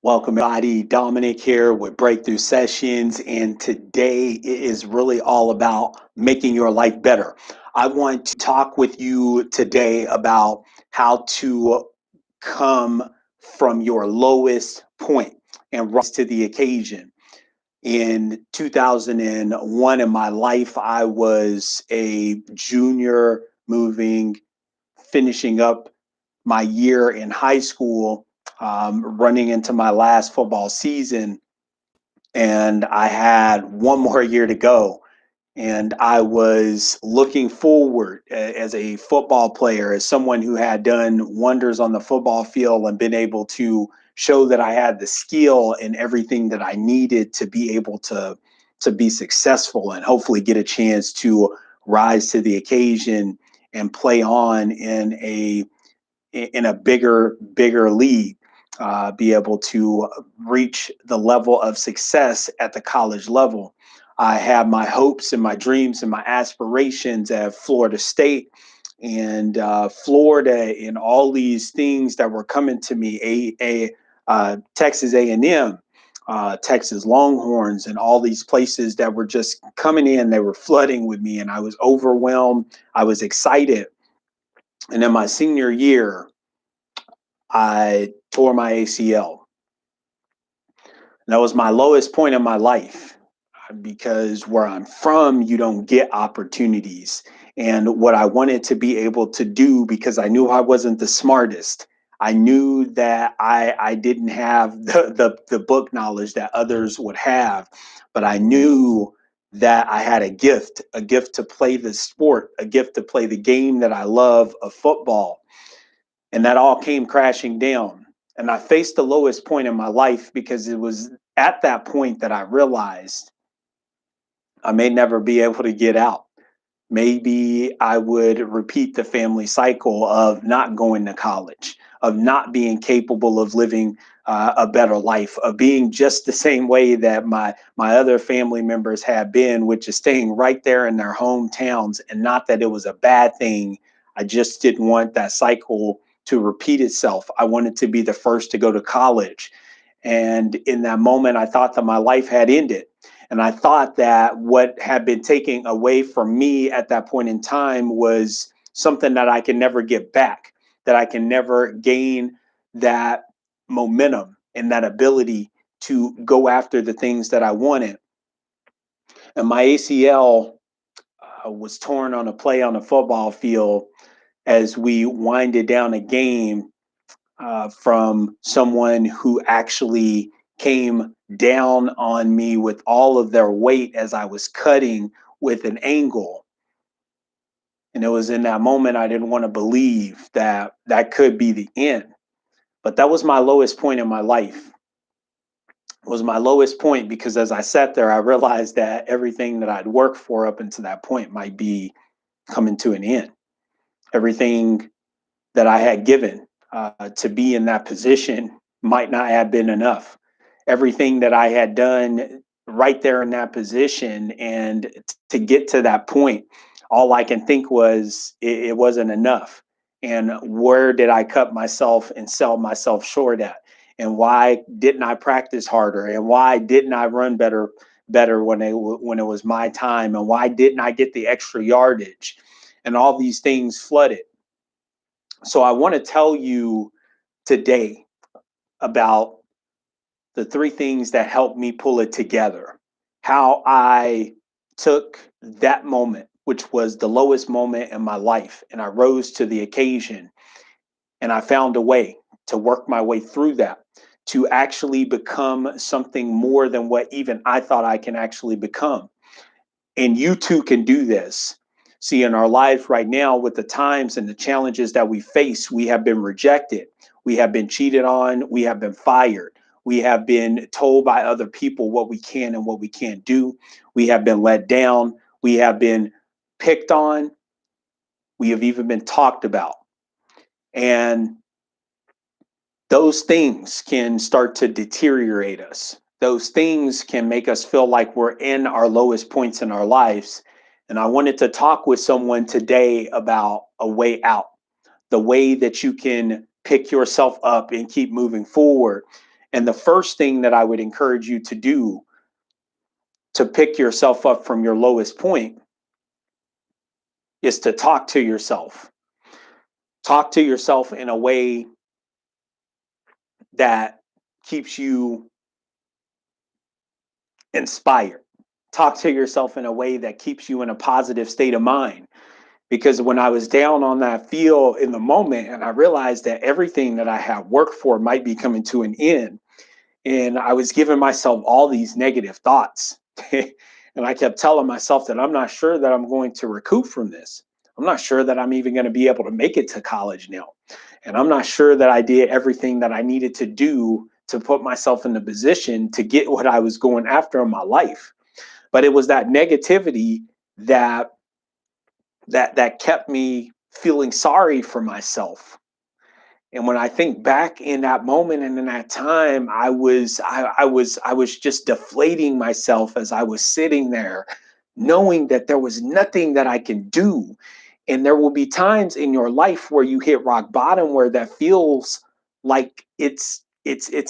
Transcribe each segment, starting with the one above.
Welcome, everybody. Dominic here with Breakthrough Sessions, and today it is really all about making your life better. I want to talk with you today about how to come from your lowest point and rise to the occasion. In 2001 in my life, I was a junior finishing up my year in high school, running into my last football season, and I had one more year to go. And I was looking forward as a football player, as someone who had done wonders on the football field and been able to show that I had the skill and everything that I needed to be able to be successful and hopefully get a chance to rise to the occasion and play on in a bigger league, be able to reach the level of success at the college level. I have my hopes and my dreams and my aspirations at Florida State and Florida and all these things that were coming to me, Texas A&M, Texas Longhorns, and all these places that were just coming in. They were flooding with me, and I was overwhelmed. I was excited. And in my senior year, I tore my ACL. And that was my lowest point in my life because where I'm from, you don't get opportunities. And what I wanted to be able to do, because I knew I wasn't the smartest, I knew that I didn't have the book knowledge that others would have, but I knew that I had a gift to play the sport, a gift to play the game that I love of football. And that all came crashing down. And I faced the lowest point in my life because it was at that point that I realized I may never be able to get out. Maybe I would repeat the family cycle of not going to college, of not being capable of living a better life, of being just the same way that my other family members have been, which is staying right there in their hometowns. And not that it was a bad thing. I just didn't want that cycle to repeat itself. I wanted to be the first to go to college. And in that moment, I thought that my life had ended. And I thought that what had been taken away from me at that point in time was something that I can never get back, that I can never gain that momentum and that ability to go after the things that I wanted. And my ACL was torn on a play on a football field as we winded down a game from someone who actually came down on me with all of their weight as I was cutting with an angle. And it was in that moment I didn't want to believe that that could be the end. But that was my lowest point in my life. It was my lowest point because as I sat there, I realized that everything that I'd worked for up until that point might be coming to an end. Everything that I had given to be in that position might not have been enough. Everything that I had done right there in that position and to get to that point, all I can think was it wasn't enough. And where did I cut myself and sell myself short at? And why didn't I practice harder? And why didn't I run better when it was my time? And why didn't I get the extra yardage? And all these things flooded. So I want to tell you today about the three things that helped me pull it together. How I took that moment, which was the lowest moment in my life, and I rose to the occasion and I found a way to work my way through that to actually become something more than what even I thought I can actually become. And you too can do this. See, in our life right now, with the times and the challenges that we face, we have been rejected. We have been cheated on. We have been fired. We have been told by other people what we can and what we can't do. We have been let down. We have been picked on. We have even been talked about. And those things can start to deteriorate us. Those things can make us feel like we're in our lowest points in our lives. And I wanted to talk with someone today about a way out, the way that you can pick yourself up and keep moving forward. And the first thing that I would encourage you to do to pick yourself up from your lowest point is to talk to yourself. Talk to yourself in a way that keeps you inspired. Talk to yourself in a way that keeps you in a positive state of mind. Because when I was down on that field in the moment and I realized that everything that I had worked for might be coming to an end, and I was giving myself all these negative thoughts. And I kept telling myself that I'm not sure that I'm going to recoup from this. I'm not sure that I'm even going to be able to make it to college now. And I'm not sure that I did everything that I needed to do to put myself in the position to get what I was going after in my life. But it was that negativity that that kept me feeling sorry for myself. And when I think back in that moment and in that time, I was just deflating myself as I was sitting there, knowing that there was nothing that I can do. And there will be times in your life where you hit rock bottom where that feels like it's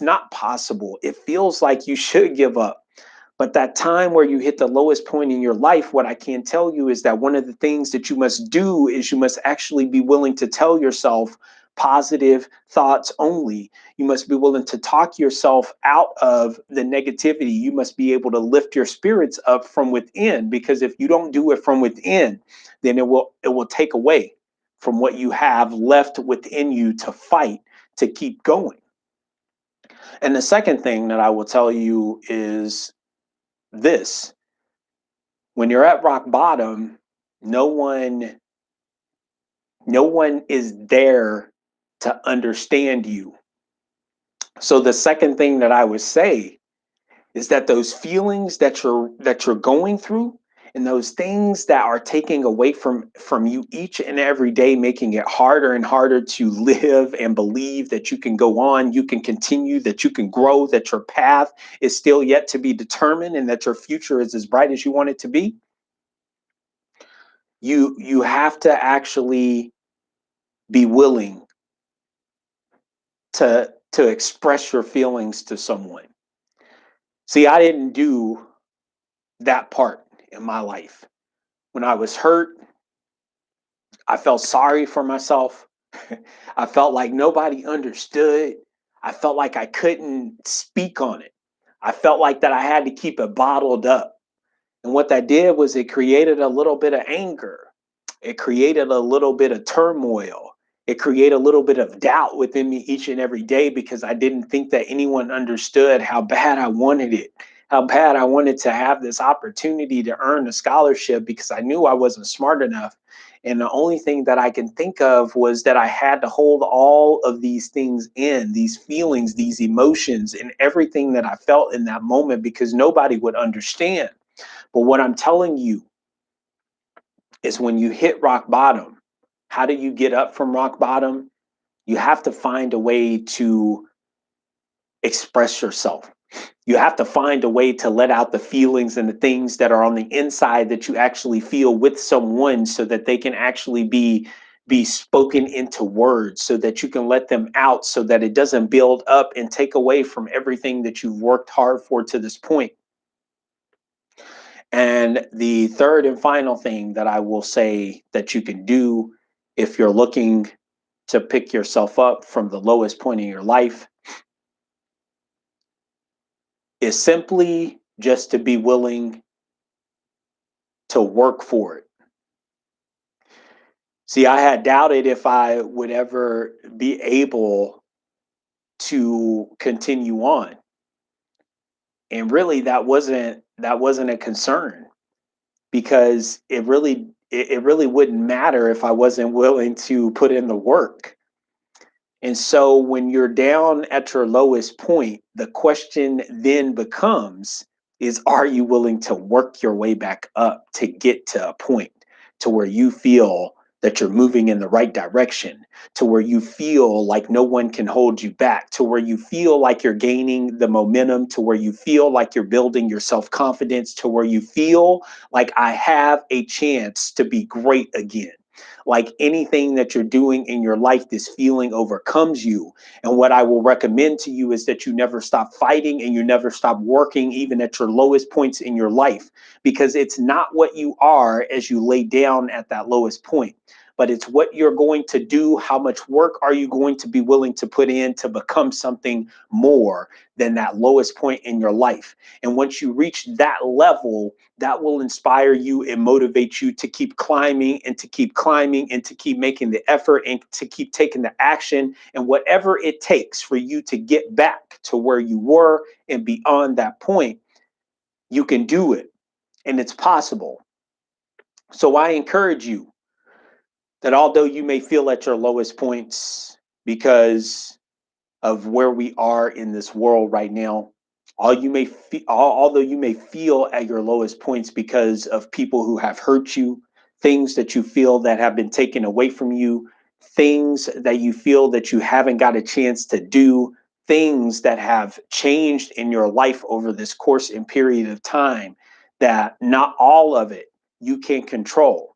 not possible. It feels like you should give up. But that time where you hit the lowest point in your life, what I can tell you is that one of the things that you must do is you must actually be willing to tell yourself positive thoughts only. You must be willing to talk yourself out of the negativity. You must be able to lift your spirits up from within, because if you don't do it from within, then it will take away from what you have left within you to fight to keep going. And the second thing that I will tell you is this: when you're at rock bottom, no one no one is there to understand you. So the second thing that I would say is that those feelings that you're going through, and those things that are taking away from you each and every day, making it harder and harder to live and believe that you can go on, you can continue, that you can grow, that your path is still yet to be determined, and that your future is as bright as you want it to be. You have to actually be willing to express your feelings to someone. See, I didn't do that part in my life. When I was hurt, I felt sorry for myself. I felt like nobody understood. I felt like I couldn't speak on it. I felt like that I had to keep it bottled up. And what that did was it created a little bit of anger. It created a little bit of turmoil. It created a little bit of doubt within me each and every day, because I didn't think that anyone understood how bad I wanted it, how bad I wanted to have this opportunity to earn a scholarship, because I knew I wasn't smart enough. And the only thing that I can think of was that I had to hold all of these things in, these feelings, these emotions, and everything that I felt in that moment, because nobody would understand. But what I'm telling you is, when you hit rock bottom, how do you get up from rock bottom? You have to find a way to express yourself. You have to find a way to let out the feelings and the things that are on the inside that you actually feel with someone, so that they can actually be spoken into words, so that you can let them out, so that it doesn't build up and take away from everything that you've worked hard for to this point. And the third and final thing that I will say that you can do if you're looking to pick yourself up from the lowest point in your life is simply just to be willing to work for it. See, I had doubted if I would ever be able to continue on. And really that wasn't a concern, because it really wouldn't matter if I wasn't willing to put in the work. And so when you're down at your lowest point, the question then becomes is, are you willing to work your way back up to get to a point to where you feel that you're moving in the right direction, to where you feel like no one can hold you back, to where you feel like you're gaining the momentum, to where you feel like you're building your self-confidence, to where you feel like I have a chance to be great again. like anything that you're doing in your life, this feeling overcomes you. And what I will recommend to you is that you never stop fighting and you never stop working, even at your lowest points in your life, because it's not what you are as you lay down at that lowest point, but it's what you're going to do. How much work are you going to be willing to put in to become something more than that lowest point in your life? And once you reach that level, that will inspire you and motivate you to keep climbing and to keep climbing and to keep making the effort and to keep taking the action and whatever it takes for you to get back to where you were and beyond that point. You can do it, and it's possible. So I encourage you that although you may feel at your lowest points because of where we are in this world right now, although you may feel at your lowest points because of people who have hurt you, things that you feel that have been taken away from you, things that you feel that you haven't got a chance to do, things that have changed in your life over this course and period of time, that not all of it you can control.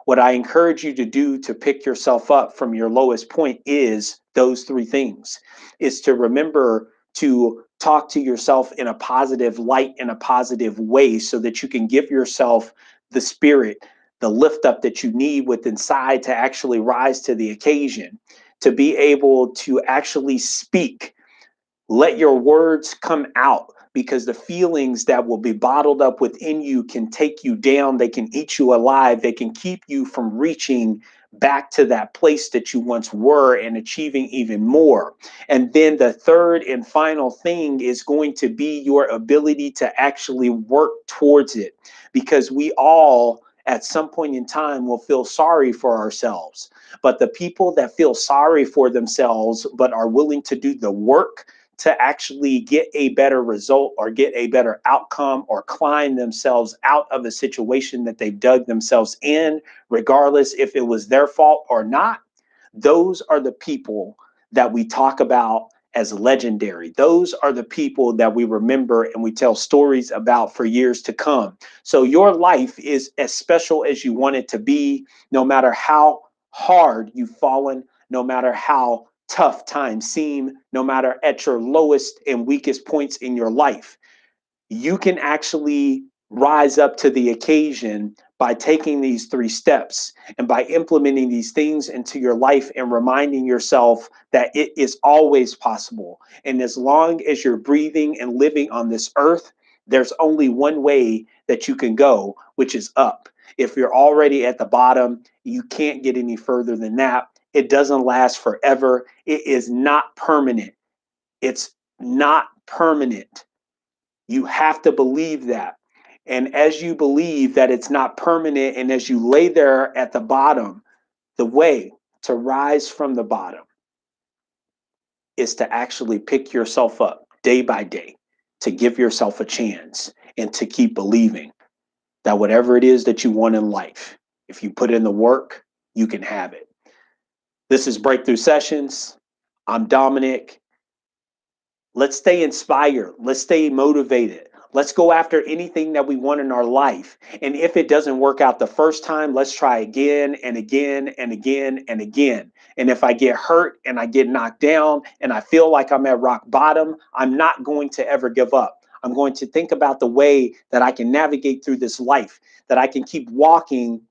What I encourage you to do to pick yourself up from your lowest point is those three things: is to remember to talk to yourself in a positive light, in a positive way, so that you can give yourself the spirit, the lift up that you need within inside to actually rise to the occasion, to be able to actually speak. Let your words come out, because the feelings that will be bottled up within you can take you down. They can eat you alive. They can keep you from reaching back to that place that you once were and achieving even more. And then the third and final thing is going to be your ability to actually work towards it, because we all at some point in time will feel sorry for ourselves. But the people that feel sorry for themselves but are willing to do the work to actually get a better result or get a better outcome or climb themselves out of a situation that they've dug themselves in, regardless if it was their fault or not, those are the people that we talk about as legendary. Those are the people that we remember and we tell stories about for years to come. So your life is as special as you want it to be, no matter how hard you've fallen, no matter how tough times seem, no matter at your lowest and weakest points in your life. You can actually rise up to the occasion by taking these three steps and by implementing these things into your life and reminding yourself that it is always possible. And as long as you're breathing and living on this earth, there's only one way that you can go, which is up. If you're already at the bottom, you can't get any further than that. It doesn't last forever. It is not permanent. It's not permanent. You have to believe that. And as you believe that it's not permanent, and as you lay there at the bottom, the way to rise from the bottom is to actually pick yourself up day by day, to give yourself a chance and to keep believing that whatever it is that you want in life, if you put in the work, you can have it. This is Breakthrough Sessions. I'm Dominick. Let's stay inspired. Let's stay motivated. Let's go after anything that we want in our life. And if it doesn't work out the first time, let's try again and again and again and again. And if I get hurt and I get knocked down and I feel like I'm at rock bottom, I'm not going to ever give up. I'm going to think about the way that I can navigate through this life, that I can keep walking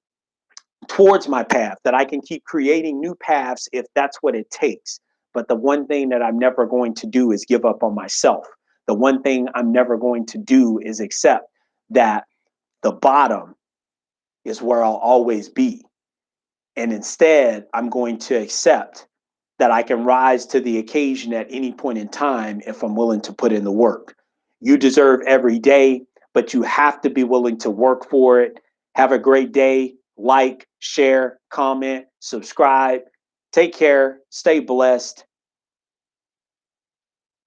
towards my path, that I can keep creating new paths if that's what it takes. But the one thing that I'm never going to do is give up on myself. The one thing I'm never going to do is accept that the bottom is where I'll always be. And instead, I'm going to accept that I can rise to the occasion at any point in time if I'm willing to put in the work. You deserve every day, but you have to be willing to work for it. Have a great day. Like, share, comment, subscribe. Take care. Stay blessed.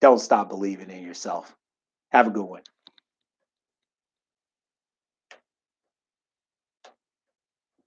Don't stop believing in yourself. Have a good one.